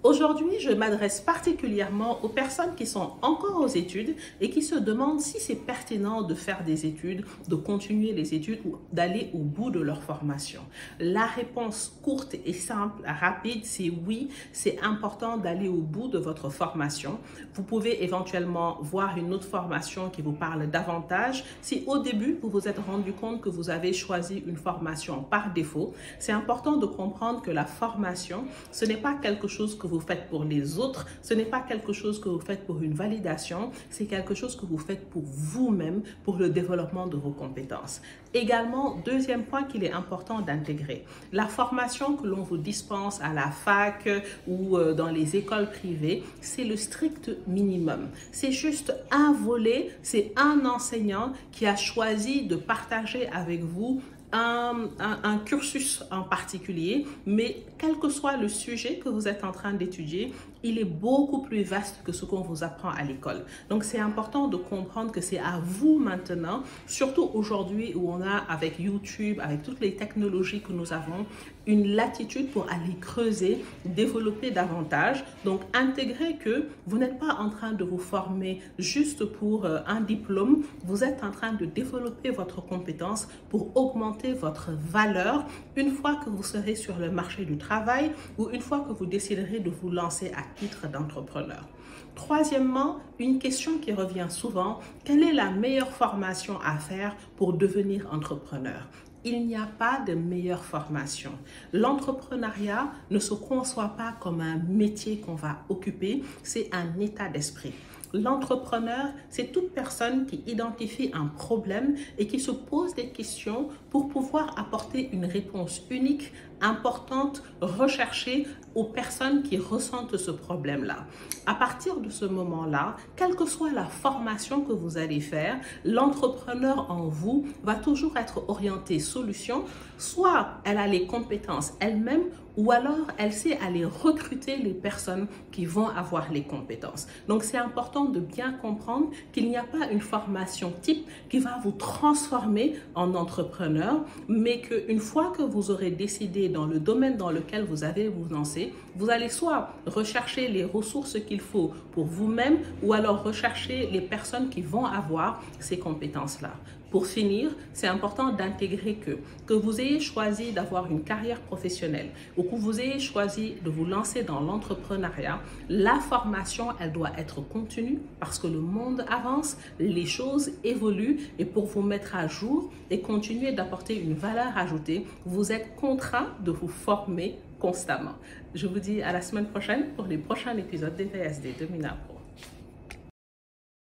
Aujourd'hui, je m'adresse particulièrement aux personnes qui sont encore aux études et qui se demandent si c'est pertinent de faire des études, de continuer les études ou d'aller au bout de leur formation. La réponse courte et simple, rapide, c'est oui, c'est important d'aller au bout de votre formation. Vous pouvez éventuellement voir une autre formation qui vous parle davantage. Si au début, vous vous êtes rendu compte que vous avez choisi une formation par défaut, c'est important de comprendre que la formation, ce n'est pas quelque chose que vous faites pour les autres, ce n'est pas quelque chose que vous faites pour une validation, c'est quelque chose que vous faites pour vous-même, pour le développement de vos compétences. Également, deuxième point qu'il est important d'intégrer, la formation que l'on vous dispense à la fac ou dans les écoles privées, c'est le strict minimum. C'est juste un volet, c'est un enseignant qui a choisi de partager avec vous un cursus en particulier, mais quel que soit le sujet que vous êtes en train d'étudier, il est beaucoup plus vaste que ce qu'on vous apprend à l'école. Donc, c'est important de comprendre que c'est à vous maintenant, surtout aujourd'hui où on a avec YouTube, avec toutes les technologies que nous avons, une latitude pour aller creuser, développer davantage. Donc, intégrez que vous n'êtes pas en train de vous former juste pour un diplôme, vous êtes en train de développer votre compétence pour augmenter votre valeur une fois que vous serez sur le marché du travail ou une fois que vous déciderez de vous lancer à titre d'entrepreneur. Troisièmement, une question qui revient souvent, quelle est la meilleure formation à faire pour devenir entrepreneur? Il n'y a pas de meilleure formation. L'entrepreneuriat ne se conçoit pas comme un métier qu'on va occuper, c'est un état d'esprit. L'entrepreneur, c'est toute personne qui identifie un problème et qui se pose des questions pour pouvoir apporter une réponse unique, importante, recherchée aux personnes qui ressentent ce problème-là. À partir de ce moment-là, quelle que soit la formation que vous allez faire, l'entrepreneur en vous va toujours être orienté solution, soit elle a les compétences elle-même, ou alors elle sait aller recruter les personnes qui vont avoir les compétences. Donc, c'est important de bien comprendre qu'il n'y a pas une formation type qui va vous transformer en entrepreneur, mais qu'une fois que vous aurez décidé dans le domaine dans lequel vous allez vous lancer, vous allez soit rechercher les ressources qu'il faut pour vous-même ou alors rechercher les personnes qui vont avoir ces compétences-là. Pour finir, c'est important d'intégrer que vous ayez choisi d'avoir une carrière professionnelle ou que vous ayez choisi de vous lancer dans l'entrepreneuriat, la formation, elle doit être continue parce que le monde avance, les choses évoluent et pour vous mettre à jour et continuer d'apporter une valeur ajoutée, vous êtes contraint de vous former constamment. Je vous dis à la semaine prochaine pour les prochains épisodes des VSD de Mina Pro.